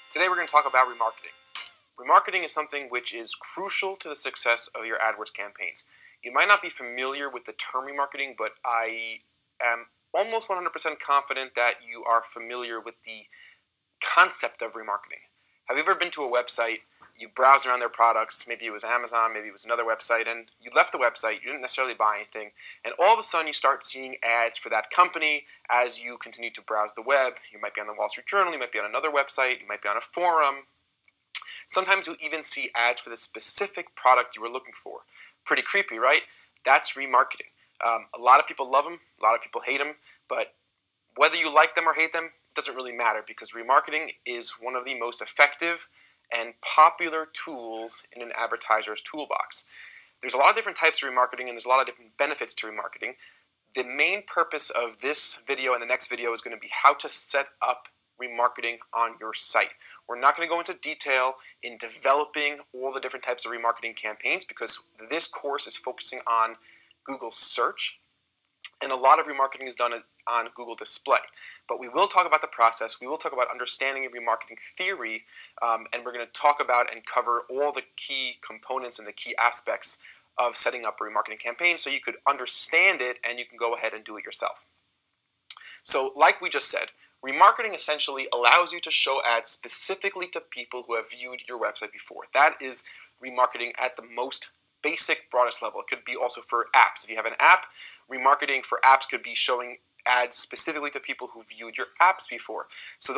Today we're going to talk about remarketing. Remarketing is something which is crucial to the success of your AdWords campaigns. You might not be familiar with the term remarketing, but I am almost 100% confident that you are familiar with the concept of remarketing. Have you ever been to a website, you browse around their products, maybe it was Amazon, maybe it was another website, and you left the website, you didn't necessarily buy anything, and all of a sudden you start seeing ads for that company as you continue to browse the web. You might be on the Wall Street Journal, you might be on another website, you might be on a forum. Sometimes you even see ads for the specific product you were looking for. Pretty creepy, right? That's remarketing. A lot of people love them, a lot of people hate them, but whether you like them or hate them, it doesn't really matter because remarketing is one of the most effective and popular tools in an advertiser's toolbox. There's a lot of different types of remarketing and there's a lot of different benefits to remarketing. The main purpose of this video and the next video is going to be how to set up remarketing on your site. We're not going to go into detail in developing all the different types of remarketing campaigns because this course is focusing on Google search, and a lot of remarketing is done on Google display. But we will talk about the process, we will talk about understanding remarketing theory, and we're going to talk about and cover all the key components and the key aspects of setting up a remarketing campaign so you could understand it and you can go ahead and do it yourself. So like we just said, remarketing essentially allows you to show ads specifically to people who have viewed your website before. That is remarketing at the most basic, broadest level. It could be also for apps. If you have an app, remarketing for apps could be showing ads specifically to people who viewed your apps before. So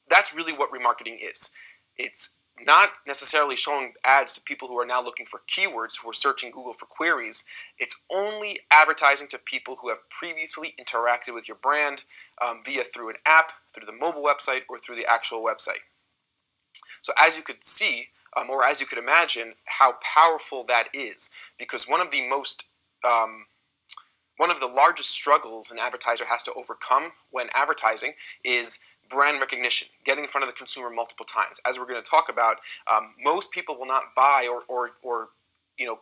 that's really what remarketing is. It's not necessarily showing ads to people who are now looking for keywords, who are searching Google for queries. It's only advertising to people who have previously interacted with your brand via through an app, through the mobile website, or through the actual website. So as you could see, or as you could imagine, how powerful that is, because one of the largest struggles an advertiser has to overcome when advertising is brand recognition, getting in front of the consumer multiple times. As we're going to talk about, most people will not buy or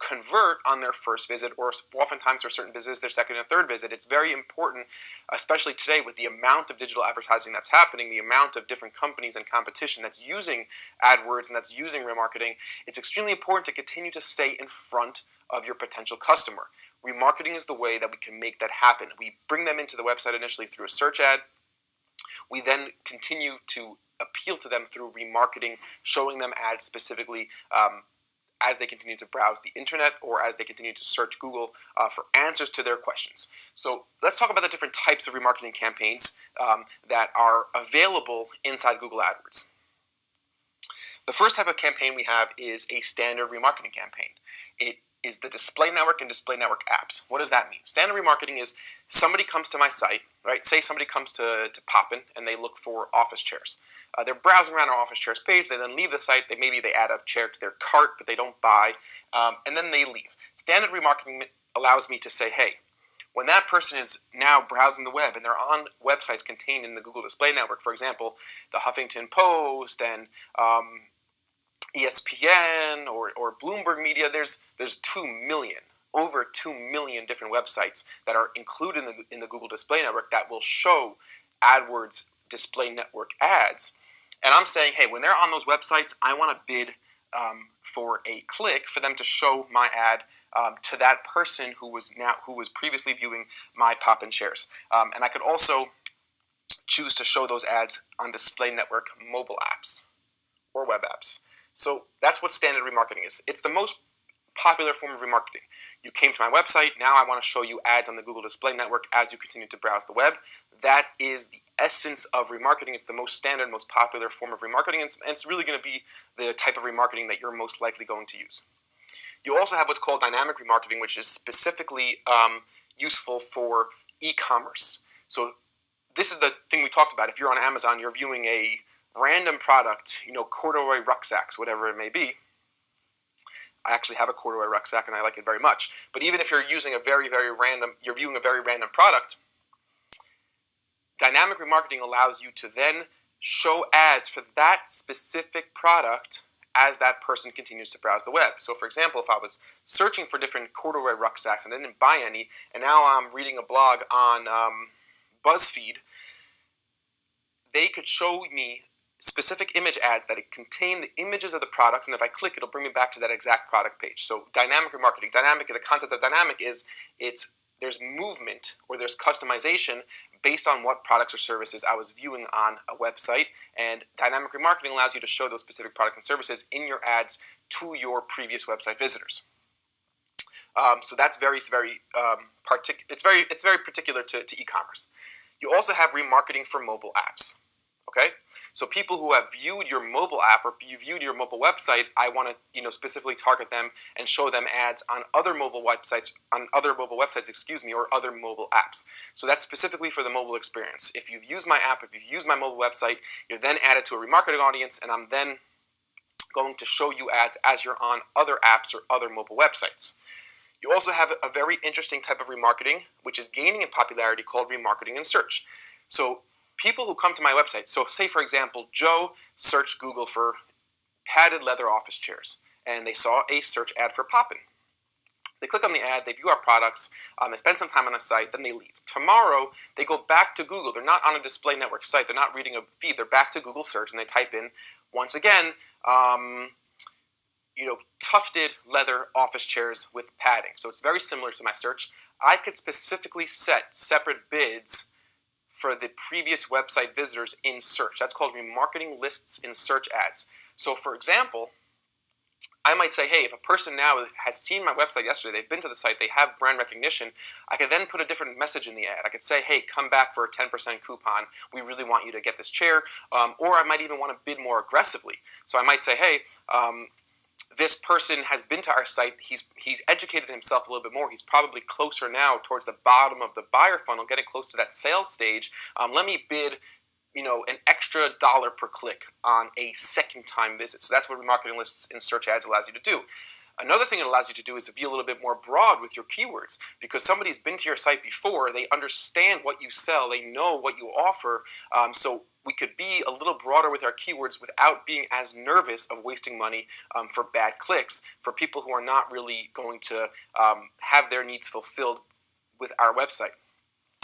convert on their first visit, or oftentimes for certain visits, their second and third visit. It's very important, especially today with the amount of digital advertising that's happening, the amount of different companies and competition that's using AdWords and that's using remarketing. It's extremely important to continue to stay in front of your potential customer. Remarketing is the way that we can make that happen. We bring them into the website initially through a search ad. We then continue to appeal to them through remarketing, showing them ads specifically as they continue to browse the internet or as they continue to search Google for answers to their questions. So let's talk about the different types of remarketing campaigns that are available inside Google AdWords. The first type of campaign we have is a standard remarketing campaign. It is the display network and display network apps. What does that mean? Standard remarketing is somebody comes to my site, right? Say somebody comes to Poppin and they look for office chairs. They're browsing around our office chairs page, they then leave the site, maybe they add a chair to their cart, but they don't buy, and then they leave. Standard remarketing allows me to say, hey, when that person is now browsing the web and they're on websites contained in the Google Display Network, for example, the Huffington Post and ESPN or Bloomberg Media, there's 2 million, over 2 million different websites that are included in the Google Display Network that will show AdWords Display Network ads. And I'm saying, hey, when they're on those websites, I want to bid for a click for them to show my ad to that person who was previously viewing my Poppin' shares. And I could also choose to show those ads on Display Network mobile apps or web apps. So that's what standard remarketing is. It's the most popular form of remarketing. You came to my website, now I want to show you ads on the Google Display Network as you continue to browse the web. That is the essence of remarketing. It's the most standard, most popular form of remarketing, and it's really going to be the type of remarketing that you're most likely going to use. You also have what's called dynamic remarketing, which is specifically useful for e-commerce. So this is the thing we talked about. If you're on Amazon, you're viewing a random product, corduroy rucksacks, whatever it may be. I actually have a corduroy rucksack and I like it very much. But even if you're using you're viewing a very random product, dynamic remarketing allows you to then show ads for that specific product as that person continues to browse the web. So for example, if I was searching for different corduroy rucksacks and I didn't buy any, and now I'm reading a blog on BuzzFeed, they could show me specific image ads that contain the images of the products, and if I click, it'll bring me back to that exact product page. So dynamic remarketing. Dynamic, the concept of dynamic is there's movement or there's customization based on what products or services I was viewing on a website, and dynamic remarketing allows you to show those specific products and services in your ads to your previous website visitors. So that's very particular to e-commerce. You also have remarketing for mobile apps. Okay, so people who have viewed your mobile app or you viewed your mobile website, I want to specifically target them and show them ads on other mobile websites, or other mobile apps. So that's specifically for the mobile experience. If you've used my app, if you've used my mobile website, you're then added to a remarketing audience, and I'm then going to show you ads as you're on other apps or other mobile websites. You also have a very interesting type of remarketing, which is gaining in popularity, called remarketing in search. So people who come to my website, so say for example, Joe searched Google for padded leather office chairs, and they saw a search ad for Poppin. They click on the ad, they view our products, they spend some time on the site, then they leave. Tomorrow, they go back to Google. They're not on a display network site. They're not reading a feed. They're back to Google search, and they type in, once again, tufted leather office chairs with padding. So it's very similar to my search. I could specifically set separate bids for the previous website visitors in search. That's called remarketing lists in search ads. So for example, I might say, hey, if a person now has seen my website yesterday, they've been to the site, they have brand recognition, I could then put a different message in the ad. I could say, hey, come back for a 10% coupon. We really want you to get this chair. Or I might even want to bid more aggressively. So I might say, hey, this person has been to our site, he's educated himself a little bit more, he's probably closer now towards the bottom of the buyer funnel, getting close to that sales stage. Let me bid an extra $1 per click on a second time visit. So that's what remarketing lists in search ads allows you to do. Another thing it allows you to do is to be a little bit more broad with your keywords, because somebody's been to your site before, they understand what you sell, they know what you offer, so we could be a little broader with our keywords without being as nervous of wasting money for bad clicks for people who are not really going to have their needs fulfilled with our website.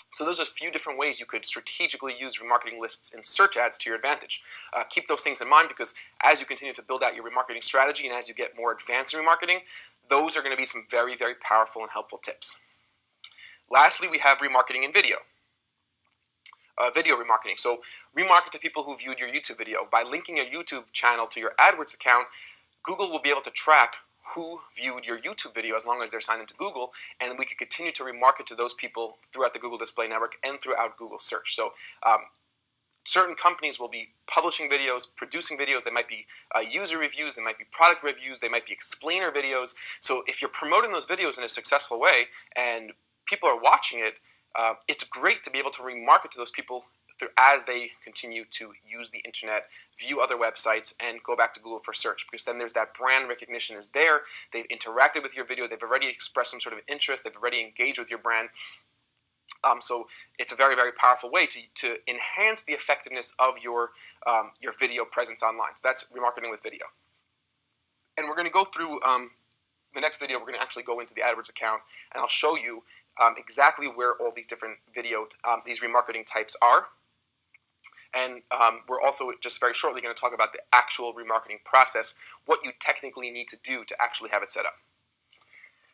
So those are a few different ways you could strategically use remarketing lists in search ads to your advantage. Keep those things in mind, because as you continue to build out your remarketing strategy and as you get more advanced in remarketing, those are going to be some very, very powerful and helpful tips. Lastly, we have remarketing in video. Video remarketing. So remarket to people who viewed your YouTube video. By linking a YouTube channel to your AdWords account, Google will be able to track who viewed your YouTube video as long as they're signed into Google, and we can continue to remarket to those people throughout the Google Display Network and throughout Google Search. So certain companies will be publishing videos, producing videos. They might be user reviews, they might be product reviews, they might be explainer videos. So if you're promoting those videos in a successful way and people are watching it, it's great to be able to remarket to those people as they continue to use the internet, view other websites, and go back to Google for search, because then there's that brand recognition is there. They've interacted with your video, they've already expressed some sort of interest, they've already engaged with your brand. So it's a very, very powerful way to enhance the effectiveness of your video presence online. So that's remarketing with video. And we're going to go through the next video. We're going to actually go into the AdWords account, and I'll show you exactly where all these different these remarketing types are. And we're also just very shortly going to talk about the actual remarketing process, what you technically need to do to actually have it set up.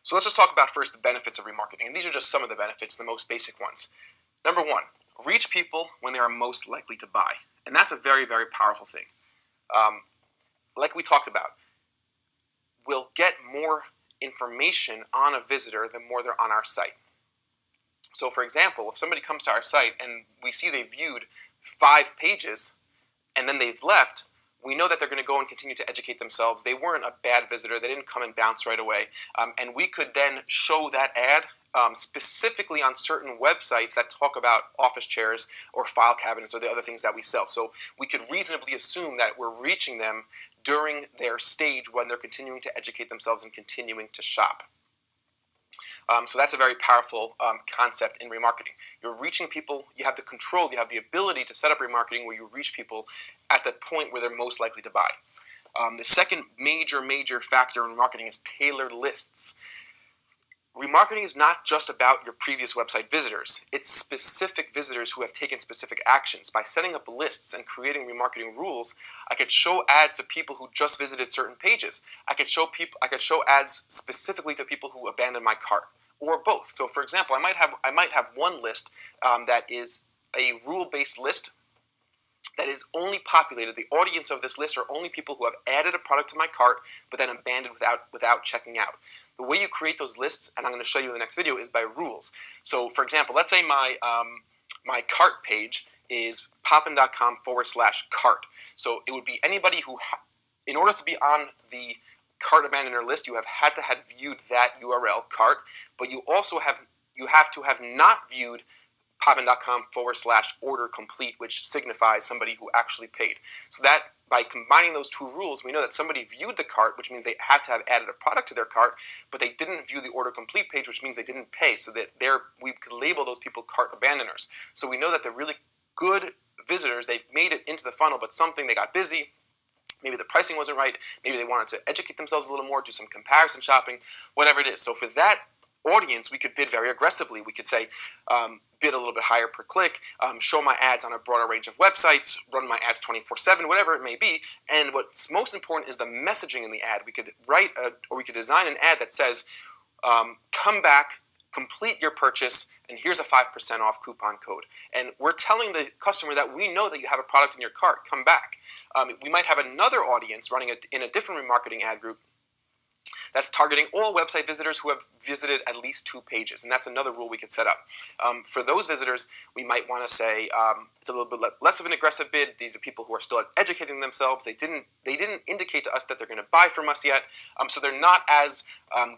So let's just talk about first the benefits of remarketing. And these are just some of the benefits, the most basic ones. Number one, reach people when they are most likely to buy. And that's a very, very powerful thing. Like we talked about, we'll get more information on a visitor the more they're on our site. So for example, if somebody comes to our site and we see they viewed 5 pages and then they've left, we know that they're going to go and continue to educate themselves. They weren't a bad visitor. They didn't come and bounce right away. And we could then show that ad specifically on certain websites that talk about office chairs or file cabinets or the other things that we sell. So we could reasonably assume that we're reaching them during their stage when they're continuing to educate themselves and continuing to shop. So that's a very powerful concept in remarketing. You're reaching people, you have the control, you have the ability to set up remarketing where you reach people at the point where they're most likely to buy. The second major factor in marketing is tailored lists. remarketing is not just about your previous website visitors. It's specific visitors who have taken specific actions. By setting up lists and creating remarketing rules, I could show ads to people who just visited certain pages. I could show ads specifically to people who abandoned my cart, or both. So, for example, I might have one list that is a rule-based list that is only populated. The audience of this list are only people who have added a product to my cart but then abandoned without checking out. The way you create those lists, and I'm going to show you in the next video, is by rules. So, for example, let's say my cart page is poppin.com/cart. So it would be anybody who, in order to be on the cart abandoner list, you have had to have viewed that URL cart, but you have to have not viewed poppin.com/order complete, which signifies somebody who actually paid. So that by combining those two rules, we know that somebody viewed the cart, which means they had to have added a product to their cart, but they didn't view the order complete page, which means they didn't pay. So that we could label those people cart abandoners. So we know that they're really good visitors. They've made it into the funnel, but they got busy. Maybe the pricing wasn't right. Maybe they wanted to educate themselves a little more, do some comparison shopping, whatever it is. So for that audience, we could bid very aggressively. We could say, bid a little bit higher per click, show my ads on a broader range of websites, run my ads 24/7, whatever it may be. And what's most important is the messaging in the ad. We could we could design an ad that says, come back, complete your purchase, and here's a 5% off coupon code. And we're telling the customer that we know that you have a product in your cart, come back. We might have another audience running in a different remarketing ad group that's targeting all website visitors who have visited at least 2 pages, and that's another rule we could set up. For those visitors, we might want to say it's a little bit less of an aggressive bid. These are people who are still educating themselves. They didn't indicate to us that they're going to buy from us yet, so they're not as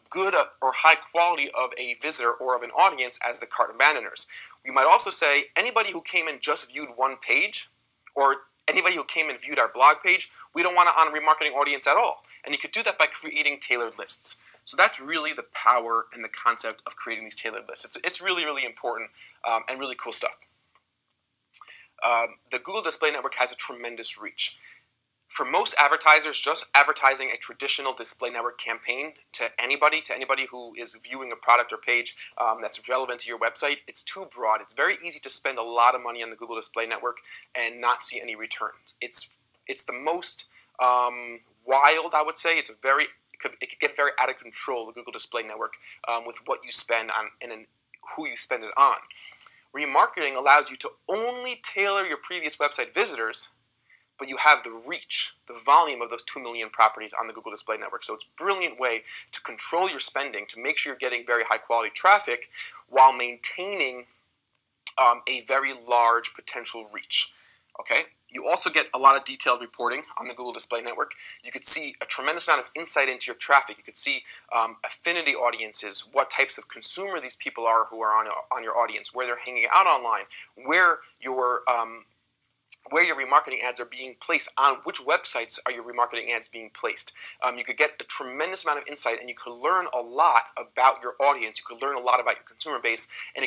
good or high quality of a visitor or of an audience as the cart abandoners. We might also say anybody who came and just viewed one page, or anybody who came and viewed our blog page, we don't want to on a remarketing audience at all. And you could do that by creating tailored lists. So that's really the power and the concept of creating these tailored lists. It's really, really important and really cool stuff. The Google Display Network has a tremendous reach. For most advertisers, just advertising a traditional display network campaign to anybody who is viewing a product or page that's relevant to your website, it's too broad. It's very easy to spend a lot of money on the Google Display Network and not see any return. It's the most wild, I would say. It could get very out of control, the Google Display Network, with what you spend on and who you spend it on. Remarketing allows you to only tailor your previous website visitors, but you have the reach, the volume of those 2 million properties on the Google Display Network. So it's a brilliant way to control your spending, to make sure you're getting very high quality traffic while maintaining a very large potential reach. Okay? You also get a lot of detailed reporting on the Google Display Network. You could see a tremendous amount of insight into your traffic. You could see affinity audiences, what types of consumer these people are who are on your audience, where they're hanging out online, where your remarketing ads are being placed, on which websites are your remarketing ads being placed. You could get a tremendous amount of insight, and you could learn a lot about your audience. You could learn a lot about your consumer base, and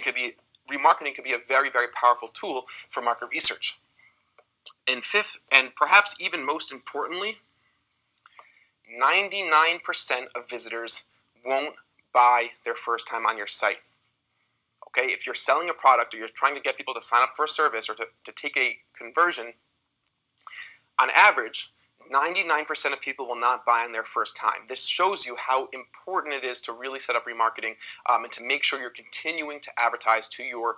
remarketing could be a very, very powerful tool for market research. And fifth, and perhaps even most importantly, 99% of visitors won't buy their first time on your site. Okay, if you're selling a product or you're trying to get people to sign up for a service or to take a conversion, on average, 99% of people will not buy on their first time. This shows you how important it is to really set up remarketing and to make sure you're continuing to advertise to your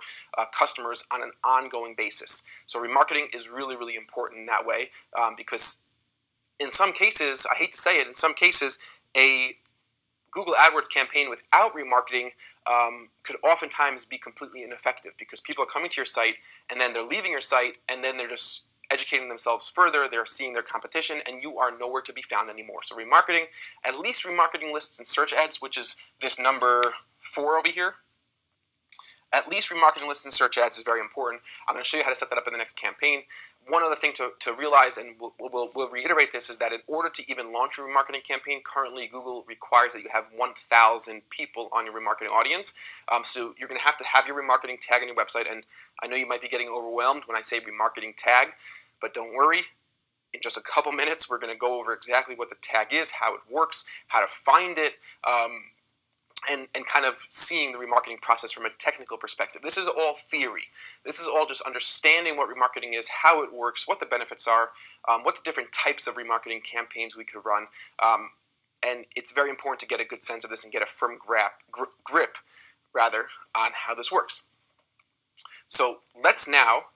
customers on an ongoing basis. So remarketing is really, really important in that way because in some cases, I hate to say it, in some cases, a Google AdWords campaign without remarketing could oftentimes be completely ineffective because people are coming to your site and then they're leaving your site and then they're just educating themselves further, they're seeing their competition, and you are nowhere to be found anymore. So remarketing, at least remarketing lists and search ads, which is this number 4 over here, at least remarketing lists and search ads is very important. I'm going to show you how to set that up in the next campaign. One other thing to realize, and we'll reiterate this, is that in order to even launch a remarketing campaign, currently Google requires that you have 1,000 people on your remarketing audience. So you're going to have your remarketing tag on your website, and I know you might be getting overwhelmed when I say remarketing tag, but don't worry. In just a couple minutes, we're going to go over exactly what the tag is, how it works, how to find it, and kind of seeing the remarketing process from a technical perspective. This is all theory. This is all just understanding what remarketing is, how it works, what the benefits are, what the different types of remarketing campaigns we could run. And it's very important to get a good sense of this and get a firm grip on how this works. So let's now,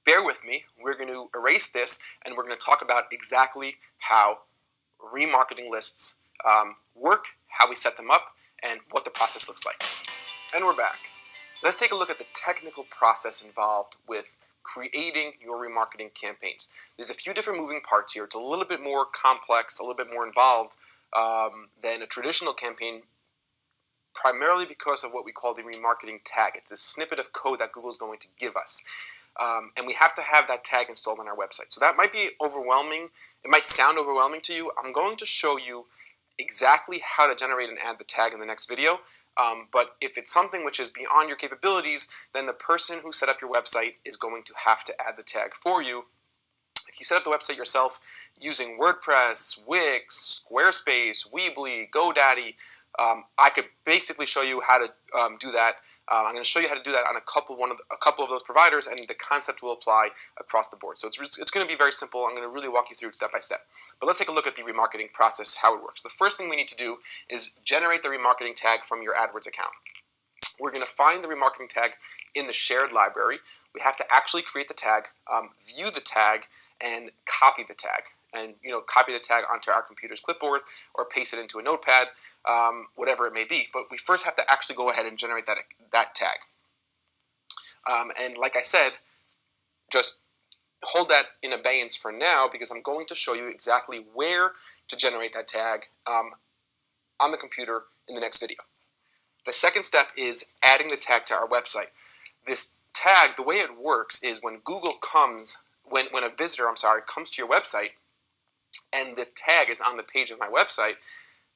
bear with me, we're going to erase this and we're going to talk about exactly how remarketing lists work, how we set them up, and what the process looks like. And we're back. Let's take a look at the technical process involved with creating your remarketing campaigns. There's a few different moving parts here. It's a little bit more complex, a little bit more involved than a traditional campaign, primarily because of what we call the remarketing tag. It's a snippet of code that Google's going to give us. And we have to have that tag installed on our website. So that might be overwhelming. It might sound overwhelming to you. I'm going to show you exactly how to generate and add the tag in the next video. But if it's something which is beyond your capabilities, then the person who set up your website is going to have to add the tag for you. If you set up the website yourself using WordPress, Wix, Squarespace, Weebly, GoDaddy, I could basically show you how to do that. I'm going to show you how to do that on a couple of those providers, and the concept will apply across the board. So it's going to be very simple. I'm going to really walk you through it step by step. But let's take a look at the remarketing process, how it works. The first thing we need to do is generate the remarketing tag from your AdWords account. We're going to find the remarketing tag in the shared library. We have to actually create the tag, view the tag, and copy the tag. And copy the tag onto our computer's clipboard or paste it into a notepad, whatever it may be. But we first have to actually go ahead and generate that tag. And like I said, just hold that in abeyance for now because I'm going to show you exactly where to generate that tag on the computer in the next video. The second step is adding the tag to our website. This tag, the way it works is when when a visitor, comes to your website, and the tag is on the page of my website,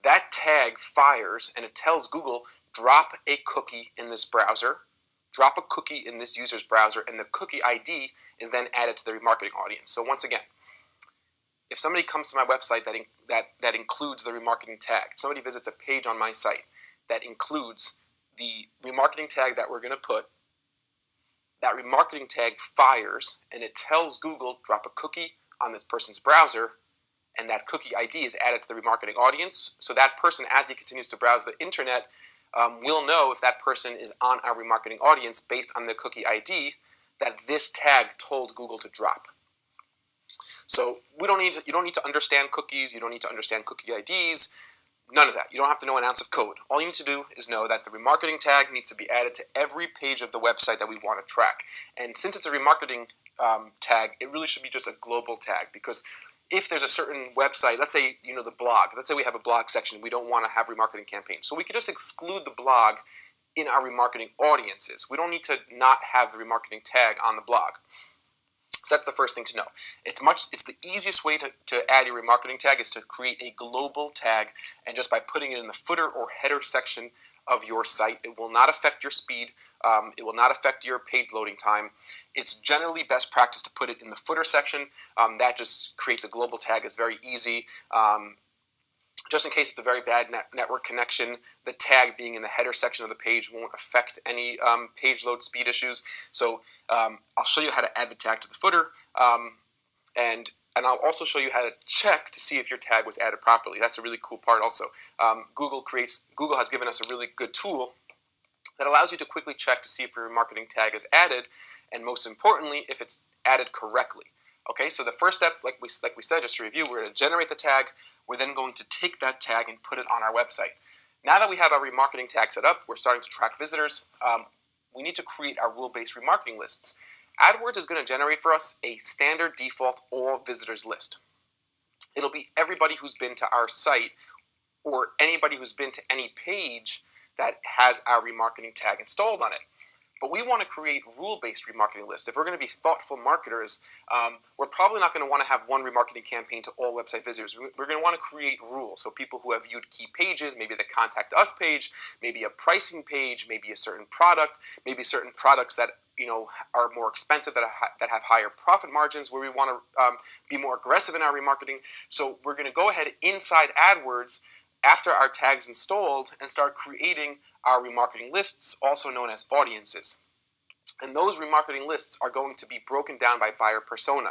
that tag fires and it tells Google, drop a cookie in this browser, drop a cookie in this user's browser, and the cookie ID is then added to the remarketing audience. So once again, if somebody comes to my website that includes the remarketing tag, if somebody visits a page on my site that includes the remarketing tag that we're going to put, that remarketing tag fires and it tells Google, drop a cookie on this person's browser, and that cookie ID is added to the remarketing audience. So that person, as he continues to browse the internet, will know if that person is on our remarketing audience based on the cookie ID that this tag told Google to drop. So you don't need to understand cookies. You don't need to understand cookie IDs. None of that. You don't have to know an ounce of code. All you need to do is know that the remarketing tag needs to be added to every page of the website that we want to track. And since it's a remarketing tag, it really should be just a global tag, because if there's a certain website, let's say, the blog, let's say we have a blog section, we don't want to have remarketing campaigns. So we could just exclude the blog in our remarketing audiences. We don't need to not have the remarketing tag on the blog. So that's the first thing to know. It's the easiest way to add your remarketing tag is to create a global tag, and just by putting it in the footer or header section of your site, it will not affect your speed. It will not affect your page loading time. It's generally best practice to put it in the footer section. That just creates a global tag. It's very easy. Just in case it's a very bad network connection, the tag being in the header section of the page won't affect any page load speed issues. So I'll show you how to add the tag to the footer, and I'll also show you how to check to see if your tag was added properly. That's a really cool part also. Google has given us a really good tool that allows you to quickly check to see if your remarketing tag is added, and most importantly, if it's added correctly. Okay, so the first step, like we said, just to review, we're going to generate the tag. We're then going to take that tag and put it on our website. Now that we have our remarketing tag set up, we're starting to track visitors. We need to create our rule-based remarketing lists. AdWords is going to generate for us a standard default all visitors list. It'll be everybody who's been to our site or anybody who's been to any page that has our remarketing tag installed on it. But we want to create rule-based remarketing lists. If we're going to be thoughtful marketers, we're probably not going to want to have one remarketing campaign to all website visitors. We're going to want to create rules. So people who have viewed key pages, maybe the Contact Us page, maybe a pricing page, maybe a certain product, maybe certain products that are more expensive, that have higher profit margins, where we want to be more aggressive in our remarketing. So we're going to go ahead inside AdWords after our tag's installed and start creating our remarketing lists, also known as audiences. And those remarketing lists are going to be broken down by buyer persona.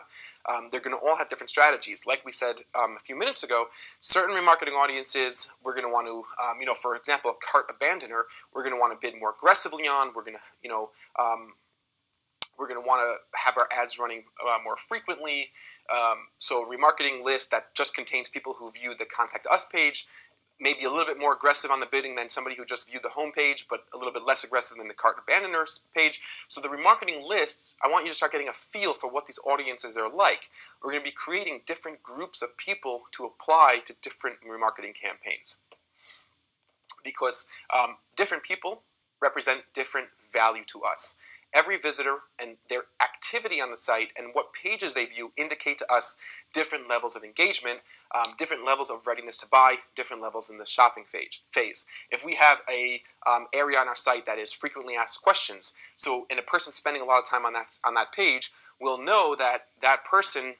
They're going to all have different strategies. Like we said a few minutes ago, certain remarketing audiences we're going to want to, for example, a cart abandoner, we're going to want to bid more aggressively on. We're going to, we're going to want to have our ads running more frequently. So a remarketing list that just contains people who viewed the Contact Us page, maybe a little bit more aggressive on the bidding than somebody who just viewed the home page, but a little bit less aggressive than the cart abandoners page. So the remarketing lists, I want you to start getting a feel for what these audiences are like. We're going to be creating different groups of people to apply to different remarketing campaigns, because different people represent different value to us. Every visitor and their activity on the site and what pages they view indicate to us different levels of engagement, different levels of readiness to buy, different levels in the shopping phase. If we have a area on our site that is frequently asked questions, and a person spending a lot of time on that page, will know that that person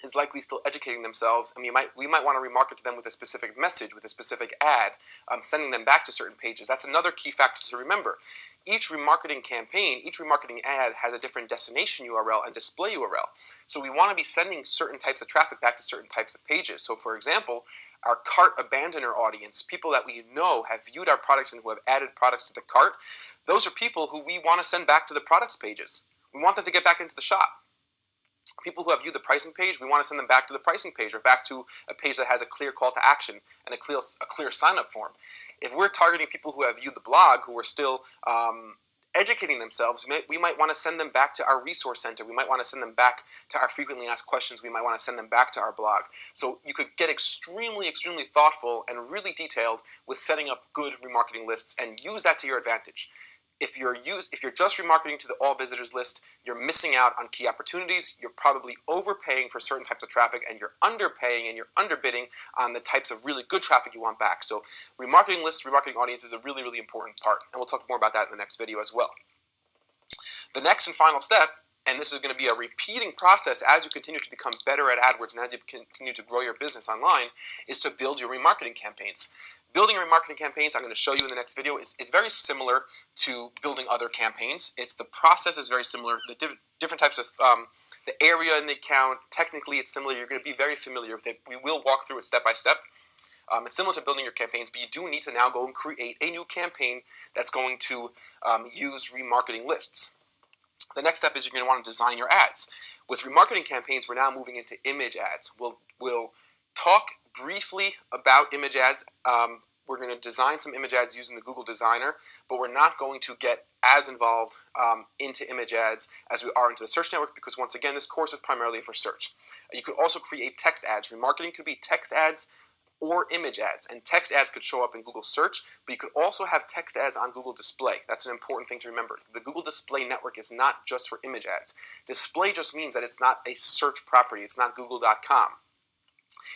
is likely still educating themselves, and we might want to remarket to them with a specific message, with a specific ad, sending them back to certain pages. That's another key factor to remember. Each remarketing campaign, each remarketing ad has a different destination URL and display URL. So we want to be sending certain types of traffic back to certain types of pages. So for example, our cart abandoner audience, people that we know have viewed our products and who have added products to the cart, those are people who we want to send back to the products pages. We want them to get back into the shop. People who have viewed the pricing page, we want to send them back to the pricing page or back to a page that has a clear call to action and a clear sign-up form. If we're targeting people who have viewed the blog, who are still educating themselves, we might want to send them back to our resource center. We might want to send them back to our frequently asked questions. We might want to send them back to our blog. So you could get extremely, extremely thoughtful and really detailed with setting up good remarketing lists and use that to your advantage. If you're just remarketing to the all visitors list, you're missing out on key opportunities. You're probably overpaying for certain types of traffic, and you're underpaying and you're underbidding on the types of really good traffic you want back. So remarketing lists, remarketing audience is a really, really important part, and we'll talk more about that in the next video as well. The next and final step, and this is going to be a repeating process as you continue to become better at AdWords and as you continue to grow your business online, is to build your remarketing campaigns. Building remarketing campaigns, I'm going to show you in the next video, is very similar to building other campaigns. The process is very similar. The different types of, the area in the account, technically it's similar. You're going to be very familiar with it. We will walk through it step by step. It's similar to building your campaigns, but you do need to now go and create a new campaign that's going to use remarketing lists. The next step is you're going to want to design your ads. With remarketing campaigns, we're now moving into image ads. We'll talk briefly about image ads. We're going to design some image ads using the Google Designer, but we're not going to get as involved into image ads as we are into the search network, because once again, this course is primarily for search. You could also create text ads. Remarketing could be text ads or image ads, and text ads could show up in Google search, but you could also have text ads on Google Display. That's an important thing to remember. The Google Display network is not just for image ads. Display just means that it's not a search property. It's not google.com.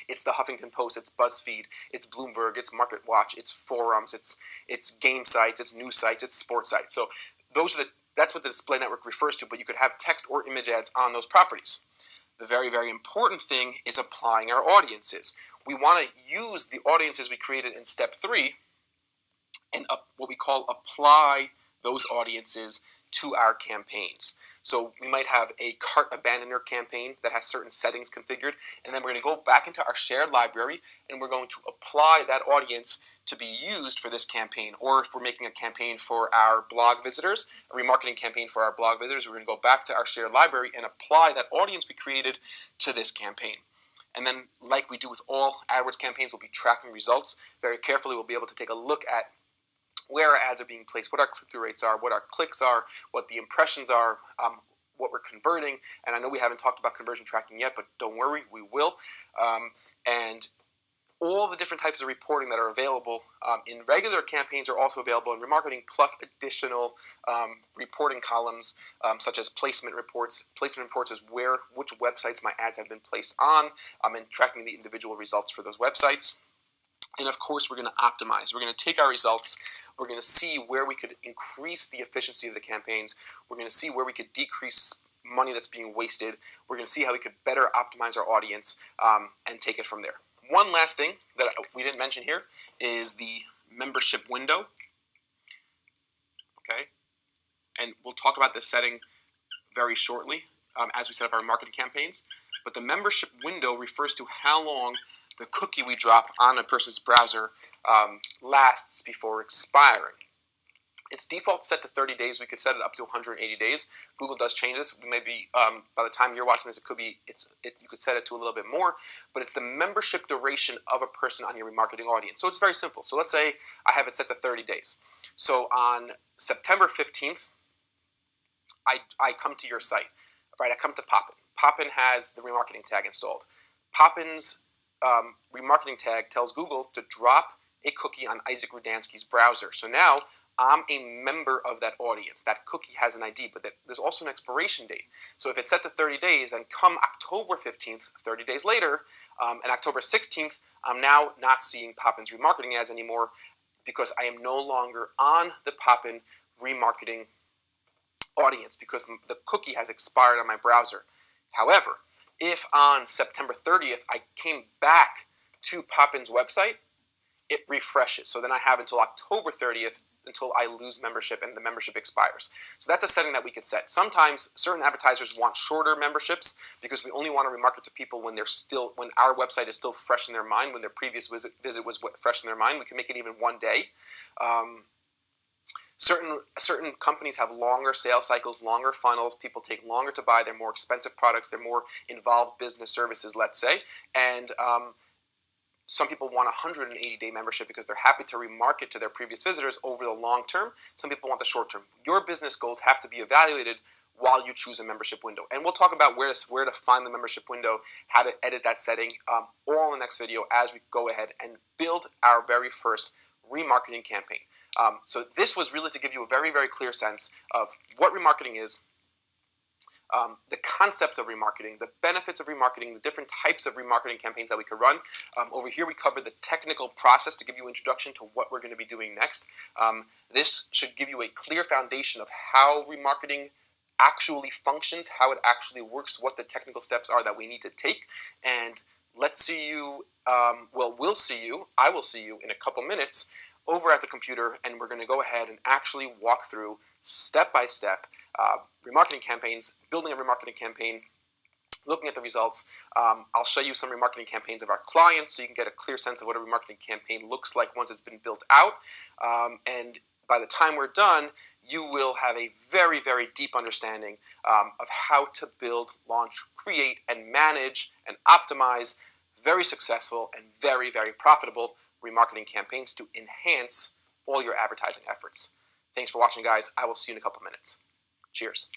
It's the Huffington Post, it's BuzzFeed, it's Bloomberg, it's MarketWatch, it's forums, it's game sites, it's news sites, it's sports sites. So that's what the display network refers to, but you could have text or image ads on those properties. The very, very important thing is applying our audiences. We want to use the audiences we created in step 3 and what we call apply those audiences to our campaigns. So we might have a cart abandoner campaign that has certain settings configured, and then we're going to go back into our shared library and we're going to apply that audience to be used for this campaign. Or if we're making a campaign for our blog visitors, a remarketing campaign for our blog visitors, we're going to go back to our shared library and apply that audience we created to this campaign. And then, like we do with all AdWords campaigns, we'll be tracking results very carefully. We'll be able to take a look at where our ads are being placed, what our click-through rates are, what our clicks are, what the impressions are, what we're converting. And I know we haven't talked about conversion tracking yet, but don't worry, we will. And all the different types of reporting that are available in regular campaigns are also available in remarketing, plus additional reporting columns such as placement reports. Placement reports is which websites my ads have been placed on, and tracking the individual results for those websites. And of course, we're going to optimize. We're going to take our results. We're going to see where we could increase the efficiency of the campaigns. We're going to see where we could decrease money that's being wasted. We're going to see how we could better optimize our audience and take it from there. One last thing that we didn't mention here is the membership window. Okay, and we'll talk about this setting very shortly as we set up our marketing campaigns. But the membership window refers to how long the cookie we drop on a person's browser lasts before expiring. Its default set to 30 days. We could set it up to 180 days. Google does change this. Maybe by the time you're watching this, it could be you could set it to a little bit more. But it's the membership duration of a person on your remarketing audience. So it's very simple. So let's say I have it set to 30 days. So on September 15th, I come to your site. Right? I come to Poppin. Poppin has the remarketing tag installed. Poppin's remarketing tag tells Google to drop a cookie on Isaac Rudansky's browser. So now I'm a member of that audience. That cookie has an ID, but there's also an expiration date. So if it's set to 30 days, and come October 15th, 30 days later, and October 16th, I'm now not seeing Poppin's remarketing ads anymore because I am no longer on the Poppin remarketing audience because the cookie has expired on my browser. However, if on September 30th I came back to Poppin's website, it refreshes. So then I have until October 30th until I lose membership and the membership expires. So that's a setting that we could set. Sometimes certain advertisers want shorter memberships because we only want to remarket to people when when our website is still fresh in their mind, when their previous visit was fresh in their mind. We can make it even one day. Certain companies have longer sales cycles, longer funnels. People take longer to buy. They're more expensive products. They're more involved business services, let's say. And some people want a 180-day membership because they're happy to remarket to their previous visitors over the long term. Some people want the short term. Your business goals have to be evaluated while you choose a membership window. And we'll talk about where to find the membership window, how to edit that setting, all in the next video as we go ahead and build our very first remarketing campaign. So this was really to give you a very, very clear sense of what remarketing is, the concepts of remarketing, the benefits of remarketing, the different types of remarketing campaigns that we could run. Over here we covered the technical process to give you an introduction to what we're going to be doing next. This should give you a clear foundation of how remarketing actually functions, how it actually works, what the technical steps are that we need to take. And let's see you, we'll see you, I will see you in a couple minutes over at the computer, and we're going to go ahead and actually walk through step-by-step remarketing campaigns, building a remarketing campaign, looking at the results. I'll show you some remarketing campaigns of our clients so you can get a clear sense of what a remarketing campaign looks like once it's been built out. And by the time we're done, you will have a very, very deep understanding of how to build, launch, create, and manage and optimize very successful and very, very profitable remarketing campaigns to enhance all your advertising efforts. Thanks for watching, guys. I will see you in a couple minutes. Cheers.